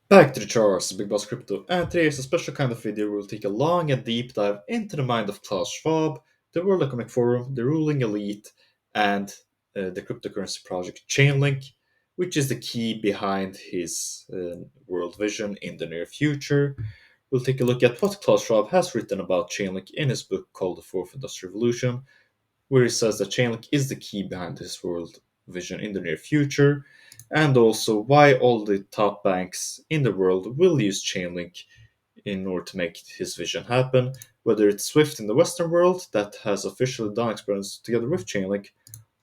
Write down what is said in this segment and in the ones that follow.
Back to the charts, Big Boss Crypto, and today is a special kind of video where we'll take a long and deep dive into the mind of Klaus Schwab, the World Economic Forum, the ruling elite, and the cryptocurrency project Chainlink, which is the key behind his world vision in the near future. We'll take a look at what Klaus Schwab has written about Chainlink in his book called The Fourth Industrial Revolution, where he says that Chainlink is the key behind his world vision in the near future, and also why all the top banks in the world will use Chainlink in order to make his vision happen, whether it's Swift in the Western world that has officially done experiments together with Chainlink,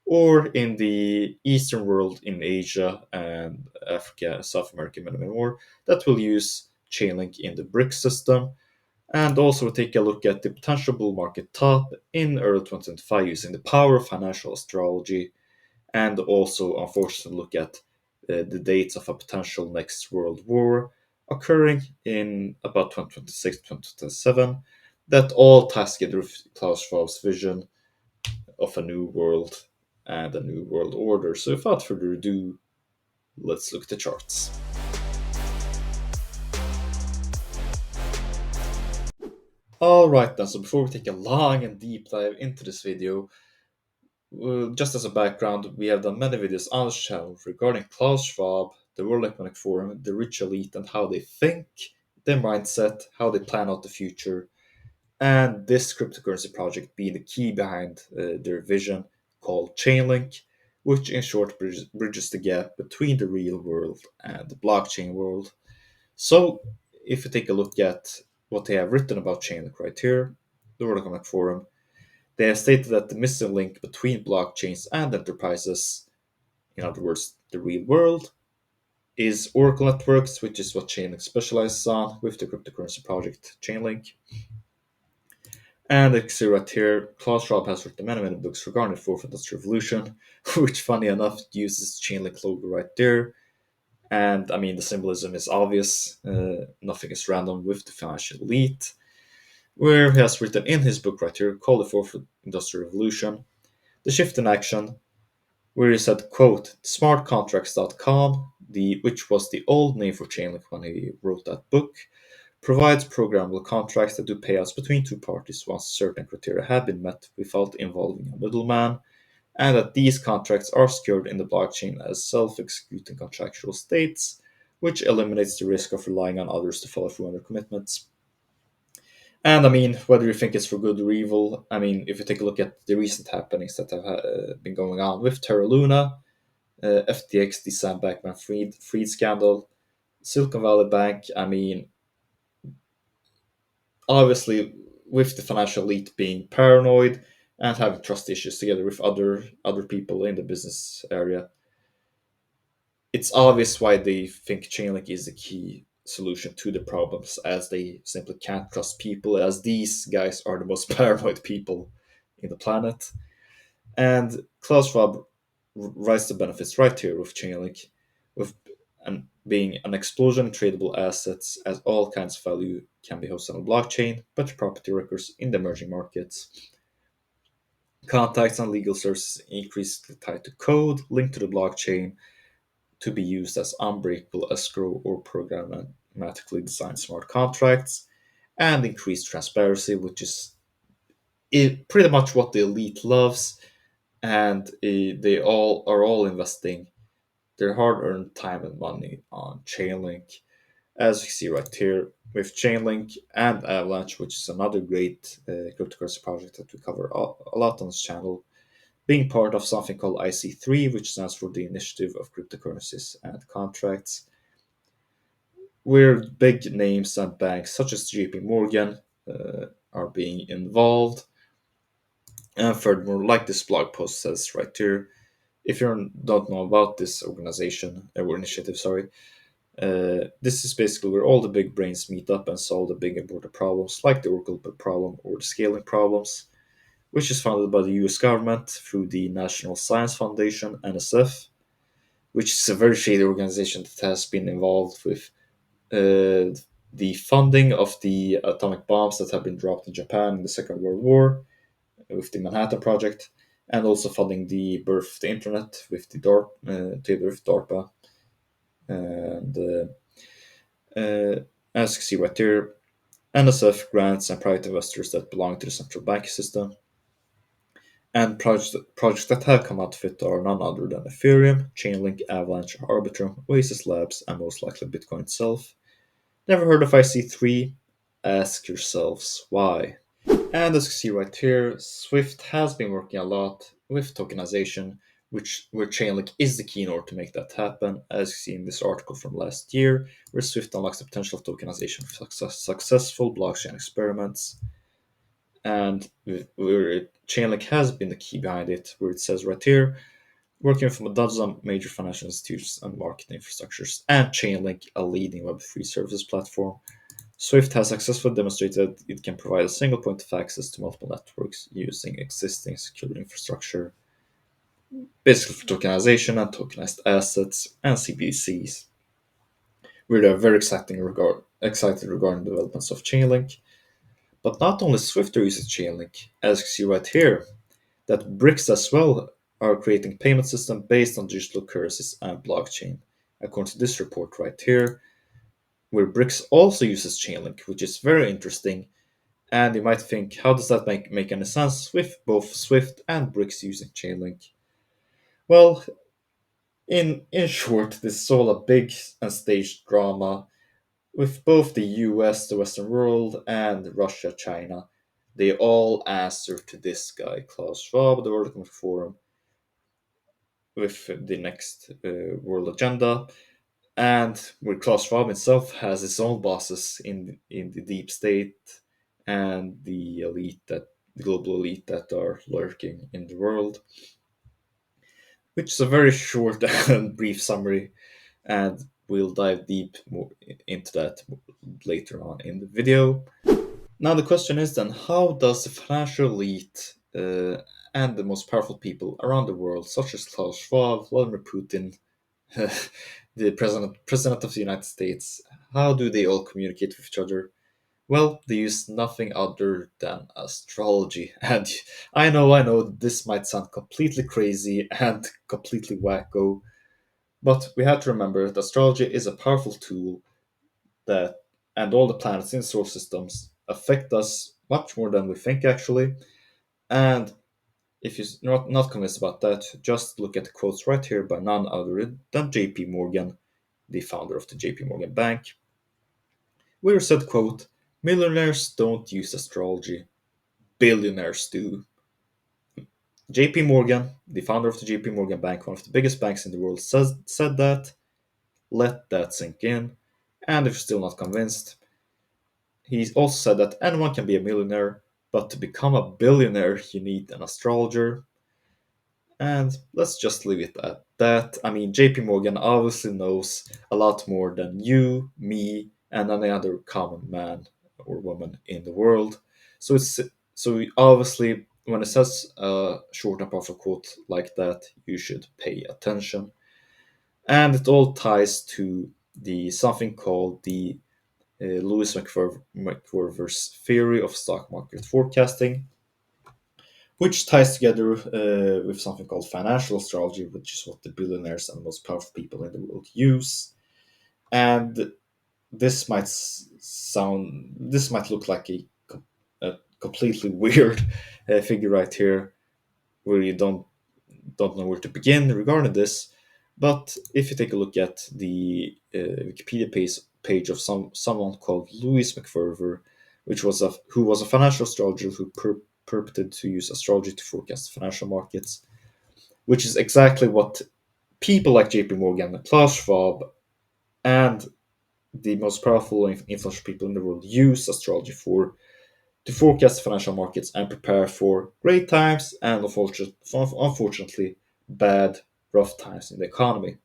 or in the Eastern world in Asia and Africa, South America, many more, that will use Chainlink in the BRICS system, and also take a look at the potential bull market top in early 2025 using the power of financial astrology, and also, unfortunately, look at the dates of a potential next world war occurring in about 2026 2027 that all ties together with Klaus Schwab's vision of a new world and a new world order. So, without further ado, let's look at the charts. Alright then, so before we take a long and deep dive into this video, just as a background, we have done many videos on this channel regarding Klaus Schwab, the World Economic Forum, the rich elite, and how they think, their mindset, how they plan out the future, and this cryptocurrency project being the key behind their vision called Chainlink, which in short bridges the gap between the real world and the blockchain world. So, if you take a look at what they have written about Chainlink right here, the World Economic Forum, they have stated that the missing link between blockchains and enterprises, in other words, the real world, is Oracle networks, which is what Chainlink specializes on with the cryptocurrency project Chainlink. And you see right here, Klaus Schwab has written many books regarding the fourth industrial revolution, which, funny enough, uses Chainlink logo right there. And I mean, the symbolism is obvious. Nothing is random with the financial elite, where he has written in his book right here, called The Fourth Industrial Revolution, the shift in action, where he said, quote, smartcontracts.com, which was the old name for Chainlink when he wrote that book, provides programmable contracts that do payouts between two parties once certain criteria have been met without involving a middleman, and that these contracts are secured in the blockchain as self-executing contractual states, which eliminates the risk of relying on others to follow through on their commitments. And I mean, whether you think it's for good or evil, I mean, if you take a look at the recent happenings that have been going on with Terra Luna, FTX, the Sam Bankman Fried scandal, Silicon Valley Bank, I mean, obviously, with the financial elite being paranoid and having trust issues together with other people in the business area, it's obvious why they think Chainlink is the key solution to the problems, as they simply can't trust people, as these guys are the most paranoid people in the planet. And Klaus Schwab writes the benefits right here with Chainlink, with being an explosion in tradable assets, as all kinds of value can be hosted on the blockchain, better property records in the emerging markets, contacts and legal services increasingly tied to code linked to the blockchain, to be used as unbreakable escrow or programmatically designed smart contracts, and increased transparency, which is pretty much what the elite loves, and they all investing their hard-earned time and money on Chainlink, as you see right here with Chainlink and Avalanche, which is another great cryptocurrency project that we cover a lot on this channel, being part of something called IC3, which stands for the Initiative of Cryptocurrencies and Contracts, where big names and banks such as JP Morgan are being involved. And furthermore, like this blog post says right here, if you don't know about this organization or initiative, sorry, this is basically where all the big brains meet up and solve the big important problems, like the Oracle problem or the scaling problems, which is funded by the US government through the National Science Foundation, NSF, which is a very shady organization that has been involved with the funding of the atomic bombs that have been dropped in Japan in the Second World War with the Manhattan Project, and also funding the birth of the internet with the together with DARPA. And As you can see right here, NSF grants and private investors that belong to the central banking system. And projects that have come out of it are none other than Ethereum, Chainlink, Avalanche, Arbitrum, Oasis Labs, and most likely Bitcoin itself. Never heard of IC3? Ask yourselves why. And as you see right here, Swift has been working a lot with tokenization, where Chainlink is the key in order to make that happen. As you see in this article from last year, where Swift unlocks the potential of tokenization for successful blockchain experiments. And where Chainlink has been the key behind it, where it says right here, working from a dozen major financial institutions and market infrastructures, and Chainlink, a leading Web3 services platform. Swift has successfully demonstrated it can provide a single point of access to multiple networks using existing secure infrastructure, basically for tokenization and tokenized assets and CBDCs. We're very excited regarding the developments of Chainlink. But not only Swift uses Chainlink, as you see right here, that BRICS as well are creating payment system based on digital currencies and blockchain. According to this report right here, where BRICS also uses Chainlink, which is very interesting. And you might think, how does that make any sense with both Swift and BRICS using Chainlink? Well, in short, this is all a big and staged drama with both the US, the Western world, and Russia, China. They all answer to this guy, Klaus Schwab, the World Economic Forum, with the next world agenda. And where Klaus Schwab himself has his own bosses in the deep state and the global elite that are lurking in the world, which is a very short and brief summary, and we'll dive deep more into that later on in the video. Now the question is then, how does the financial elite and the most powerful people around the world, such as Klaus Schwab, Vladimir Putin, the president of the United States, how do they all communicate with each other? Well, they use nothing other than astrology. And I know, this might sound completely crazy and completely wacko, but we have to remember that astrology is a powerful tool that, and all the planets in solar systems affect us much more than we think, actually. And if you're not convinced about that, just look at the quotes right here by none other than JP Morgan, the founder of the JP Morgan Bank, where said, quote, millionaires don't use astrology, billionaires do. JP Morgan, the founder of the JP Morgan Bank, one of the biggest banks in the world, said that. Let that sink in. And if you're still not convinced, he also said that anyone can be a millionaire, but to become a billionaire, you need an astrologer. And let's just leave it at that. I mean, JP Morgan obviously knows a lot more than you, me, and any other common man or woman in the world. So obviously, when it says a short and powerful quote like that, you should pay attention. And it all ties to the something called the Lewis McWhorter's theory of stock market forecasting, which ties together with something called financial astrology, which is what the billionaires and the most powerful people in the world use. And this might look like a completely weird figure right here, where you don't know where to begin regarding this. But if you take a look at the Wikipedia page of someone called Louis McWhorter, who was a financial astrologer who purported to use astrology to forecast financial markets, which is exactly what people like JP Morgan, Klaus Schwab, and the most powerful and influential people in the world use astrology for, to forecast financial markets and prepare for great times and unfortunately bad, rough times in the economy.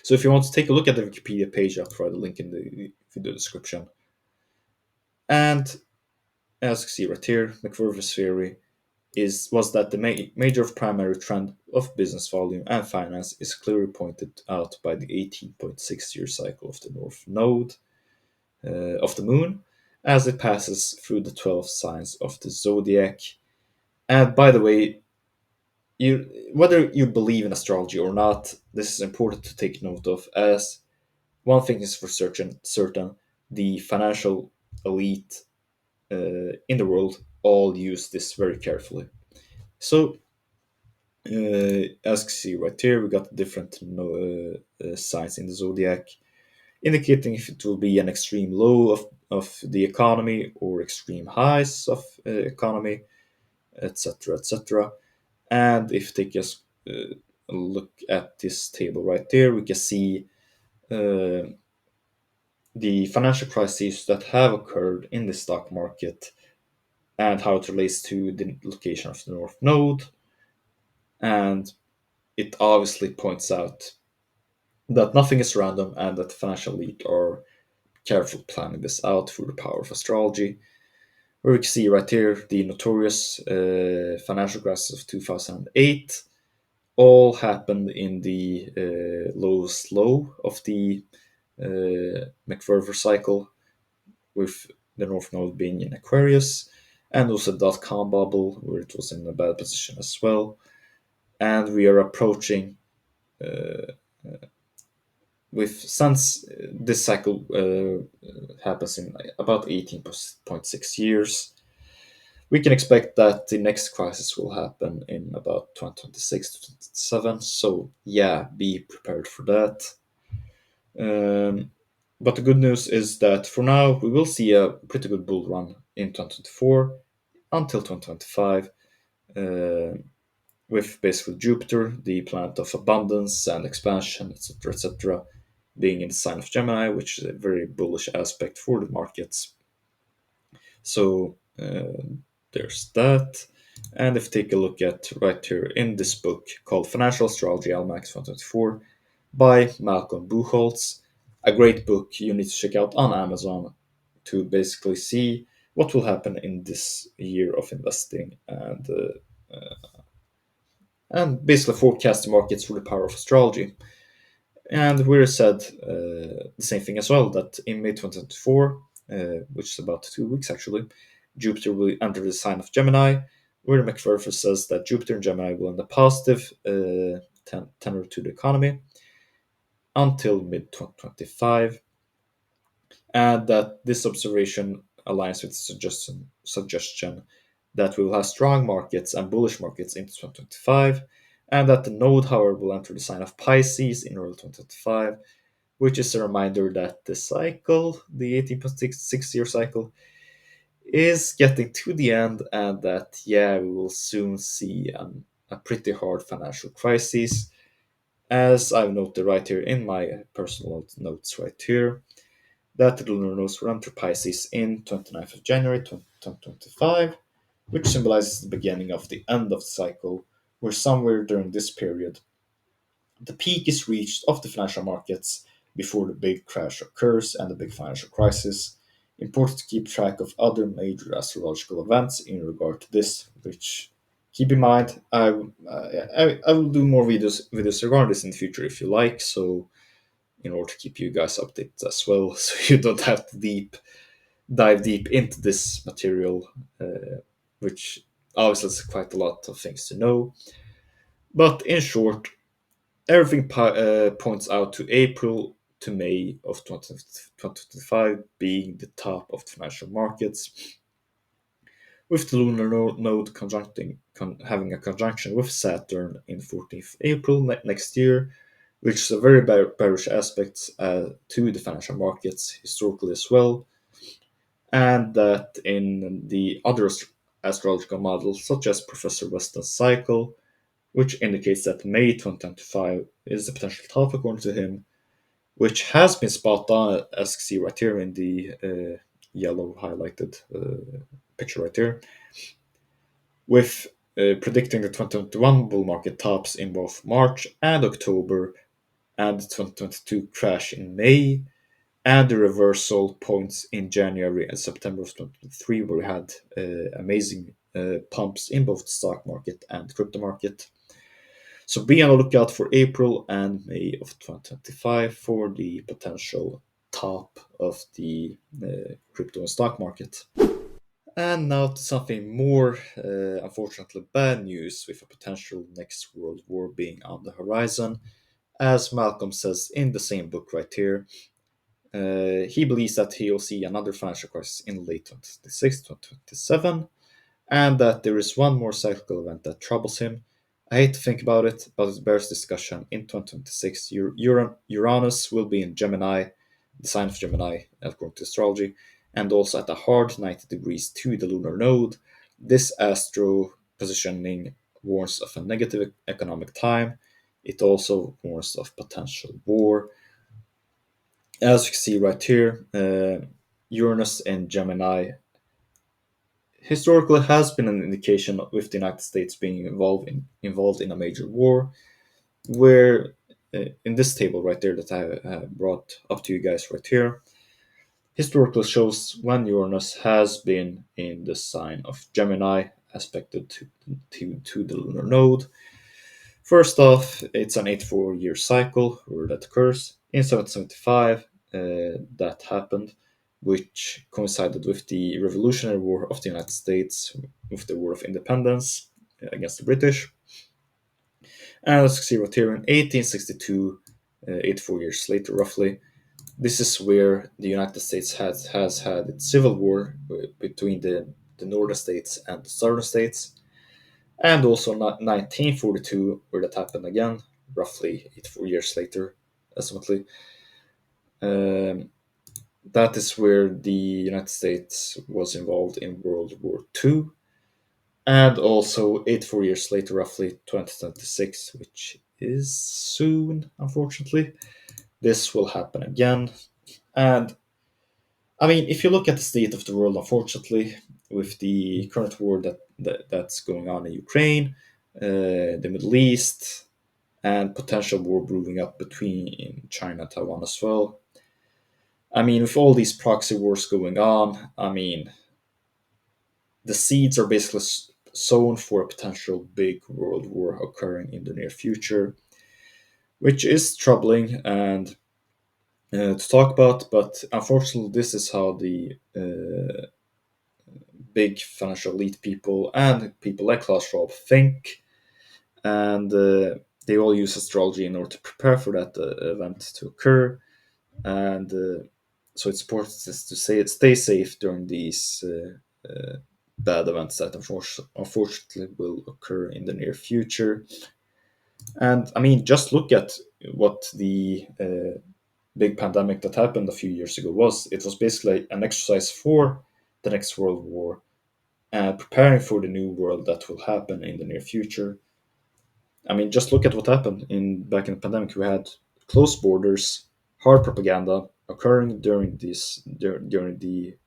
So if you want to take a look at the Wikipedia page, I'll provide a link in the video description. And as you see right here, McWhorter's theory was that the major primary trend of business volume and finance is clearly pointed out by the 18.6-year cycle of the North Node of the Moon as it passes through the 12 signs of the zodiac. And by the way, whether you believe in astrology or not, this is important to take note of, as one thing is for certain, the financial elite in the world all use this very carefully. So, as you see right here, we got different signs in the zodiac, indicating if it will be an extreme low of the economy or extreme highs of economy, etc., etc. And if they just look at this table right there, we can see uh, the financial crises that have occurred in the stock market and how it relates to the location of the North Node. And it obviously points out that nothing is random and that the financial elite are careful planning this out through the power of astrology. Where we can see right here the notorious financial crisis of 2008 all happened in the lowest low of the McVerver cycle, with the North Node being in Aquarius, and also dot-com bubble where it was in a bad position as well. And we are approaching uh, with since this cycle happens in about 18.6 years, we can expect that the next crisis will happen in about 2026 to 2027. So yeah, be prepared for that. Um, but the good news is that for now we will see a pretty good bull run in 2024 until 2025, uh, with basically Jupiter, the planet of abundance and expansion, etc., etc., being in the sign of Gemini, which is a very bullish aspect for the markets. So there's that. And if you take a look at right here in this book called Financial Astrology Almanac 2024 by Malcolm Buchholz, a great book you need to check out on Amazon to basically see what will happen in this year of investing and basically forecast the markets through the power of astrology. And we said the same thing as well, that in May 2024, which is about 2 weeks actually, Jupiter will enter the sign of Gemini, where McPherson says that Jupiter and Gemini will end a positive tenor to the economy until mid 2025, and that this observation aligns with suggestion that we will have strong markets and bullish markets into 2025, and that the node, however, will enter the sign of Pisces in early 2025, which is a reminder that the cycle, the 18.6 year cycle, is getting to the end, and that, yeah, we will soon see a pretty hard financial crisis. As I've noted right here in my personal notes right here, that the lunar nodes will enter Pisces in 29th of January 2025, which symbolizes the beginning of the end of the cycle, where somewhere during this period the peak is reached of the financial markets before the big crash occurs and the big financial crisis. Important to keep track of other major astrological events in regard to this, which keep in mind. I will do more videos regarding this in the future if you like. So in order to keep you guys updated as well, so you don't have to dive deep into this material, which obviously is quite a lot of things to know. But in short, everything points out to April to May of 2025 being the top of the financial markets, with the lunar node having a conjunction with Saturn in 14th April next year, which is a very bearish aspect to the financial markets historically as well, and that in the other astrological models, such as Professor Weston's cycle, which indicates that May 2025 is the potential top according to him, which has been spot on, as you see right here in the yellow highlighted picture right here, with predicting the 2021 bull market tops in both March and October, and the 2022 crash in May, and the reversal points in January and September of 2023, where we had amazing pumps in both the stock market and the crypto market. So be on the lookout for April and May of 2025 for the potential top of the crypto and stock market. And now to something more, unfortunately, bad news, with a potential next world war being on the horizon. As Malcolm says in the same book right here, He believes that he'll see another financial crisis in late 2026, 2027, and that there is one more cyclical event that troubles him. I hate to think about it, but it bears discussion. In 2026, Uranus will be in Gemini, the sign of Gemini, according to astrology, and also at a hard 90 degrees to the lunar node. This astro positioning warns of a negative economic time. It also warns of potential war. As you can see right here, Uranus and Gemini historically has been an indication with the United States being involved in a major war, where in this table right there that I brought up to you guys right here, historically shows when Uranus has been in the sign of Gemini, aspected to the lunar node. First off, it's an 84-year cycle where that occurs. In 1775, that happened, which coincided with the Revolutionary War of the United States, with the War of Independence against the British. And let's see what here in 1862, 84 years later roughly, this is where the United States has had its civil war between the northern states and the southern states. And also 1942, where that happened again, roughly 84 years later, estimately. Um, that is where the United States was involved in World War II. And also 84 years later, roughly 2026, which is soon, unfortunately, this will happen again. And I mean, if you look at the state of the world, unfortunately, with the current war that's going on in Ukraine, the Middle East, and potential war brewing up between China and Taiwan as well. I mean, with all these proxy wars going on, I mean, the seeds are basically sown for a potential big world war occurring in the near future, which is troubling and to talk about. But unfortunately, this is how the big financial elite people and people like Klaus Schwab think, and they all use astrology in order to prepare for that event to occur. And so it's important to stay safe during these bad events that unfortunately will occur in the near future. And I mean, just look at what the big pandemic that happened a few years ago was. It was basically an exercise for the next world war and preparing for the new world that will happen in the near future. I mean, just look at what happened in back in the pandemic. We had closed borders, hard propaganda occurring during the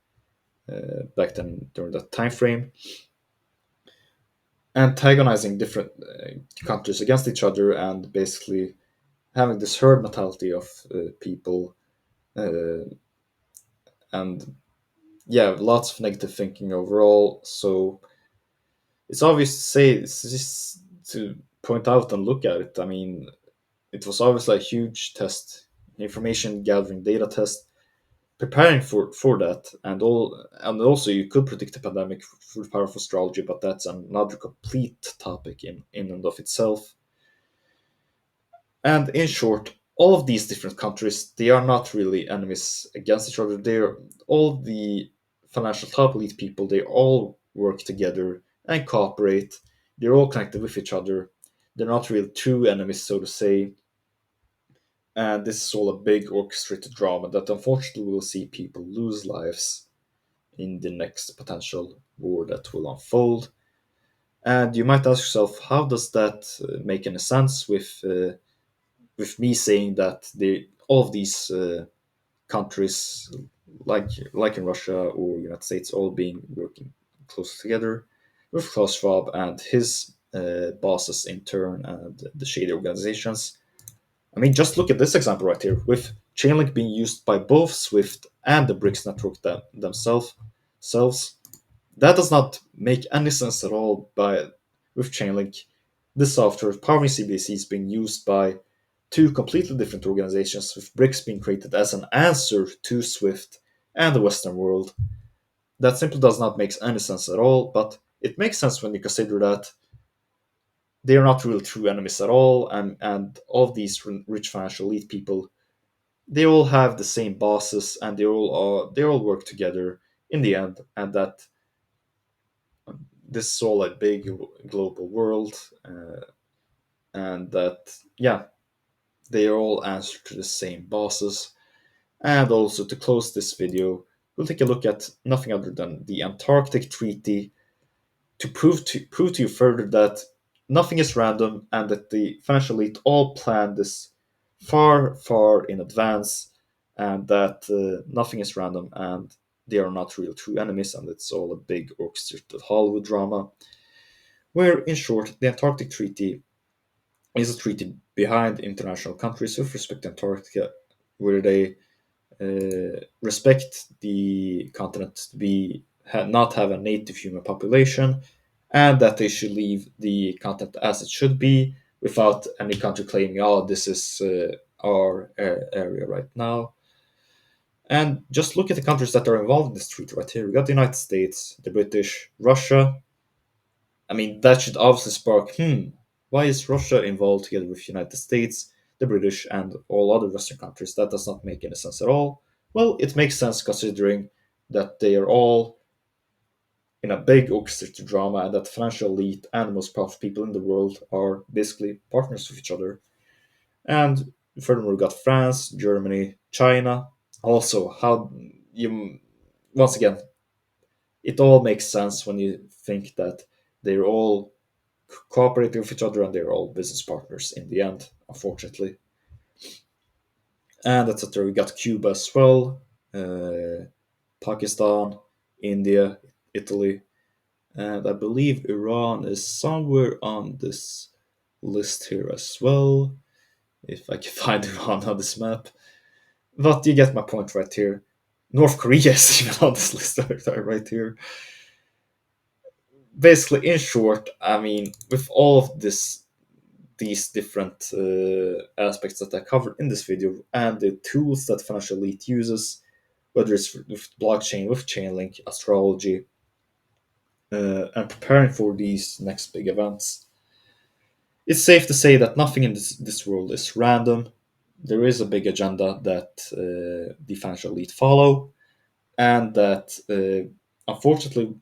back then during that time frame, antagonizing different countries against each other, and basically having this herd mentality of people, uh, and yeah, lots of negative thinking overall. So it's obvious to say, it's just to point out and look at it. I mean, it was obviously a huge test, information gathering data test, preparing for that, and also you could predict a pandemic through the power of astrology, but that's another complete topic in and of itself. And in short, all of these different countries, they are not really enemies against each other. They're all the financial top elite people. They all work together and cooperate. They're all connected with each other. They're not real true enemies, so to say. And this is all a big orchestrated drama that unfortunately will see people lose lives in the next potential war that will unfold. And you might ask yourself, how does that make any sense with me saying that all of these countries, like in Russia or United States, all being working close together with Klaus Schwab and his bosses in turn and the shady organizations. I mean, just look at this example right here, with Chainlink being used by both Swift and the BRICS network themselves. That does not make any sense at all. With Chainlink, this software powering CBDC is being used by two completely different organizations, with BRICS being created as an answer to Swift and the Western world. That simply does not make any sense at all, but it makes sense when you consider that they are not real true enemies at all, and all of these rich financial elite people, they all have the same bosses, and they all work together in the end, and that this is all a big global world, and that, yeah, they all answer to the same bosses. And also, to close this video, we'll take a look at nothing other than the Antarctic Treaty to prove to you further that nothing is random, and that the financial elite all planned this far, far in advance, and that nothing is random, and they are not real true enemies, and it's all a big orchestrated Hollywood drama. Where, in short, the Antarctic Treaty is a treaty behind international countries with respect to Antarctica, where they respect the continent to be not have a native human population, and that they should leave the continent as it should be without any country claiming, "Oh, this is our area right now." And just look at the countries that are involved in this treaty right here. We got the United States, the British, Russia. I mean, that should obviously spark, why is Russia involved together with the United States, the British, and all other Western countries? That does not make any sense at all. Well, it makes sense considering that they are all in a big orchestrated drama, and that the financial elite and the most powerful people in the world are basically partners with each other. And furthermore, we got France, Germany, China. Also, how you once again, it all makes sense when you think that they're all cooperating with each other, and they're all business partners in the end, unfortunately. And etc. We got Cuba as well, Pakistan, India, Italy, and I believe Iran is somewhere on this list here as well, if I can find Iran on this map. But you get my point right here. North Korea is even on this list right here. Basically, in short, I mean, with all of these different aspects that I covered in this video, and the tools that financial elite uses, whether it's with blockchain, with Chainlink, astrology, and preparing for these next big events, it's safe to say that nothing in this world is random. There is a big agenda that the financial elite follow, and that unfortunately,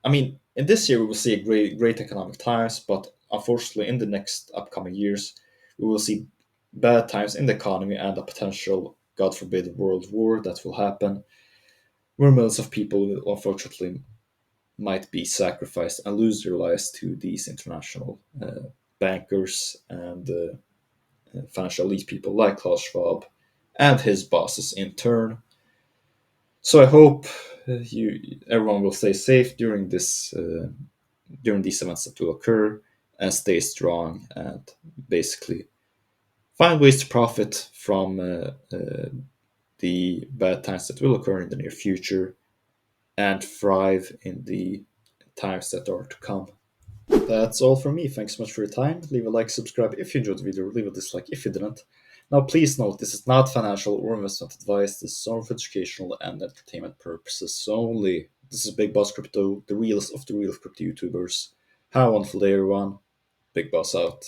I mean, in this year we will see a great economic times, but unfortunately, in the next upcoming years, we will see bad times in the economy and a potential, God forbid, world war that will happen, where millions of people will unfortunately might be sacrificed and lose their lives to these international bankers and financial elite people like Klaus Schwab and his bosses in turn. So I hope everyone will stay safe during these events that will occur, and stay strong, and basically find ways to profit from the bad times that will occur in the near future, and thrive in the times that are to come. That's all from me. Thanks so much for your time. Leave a like, subscribe if you enjoyed the video, leave a dislike if you didn't. Now, please note, this is not financial or investment advice. This is all for educational and entertainment purposes only. This is Big Boss Crypto, the realest of the real crypto YouTubers. Have a wonderful day, everyone. Big Boss out.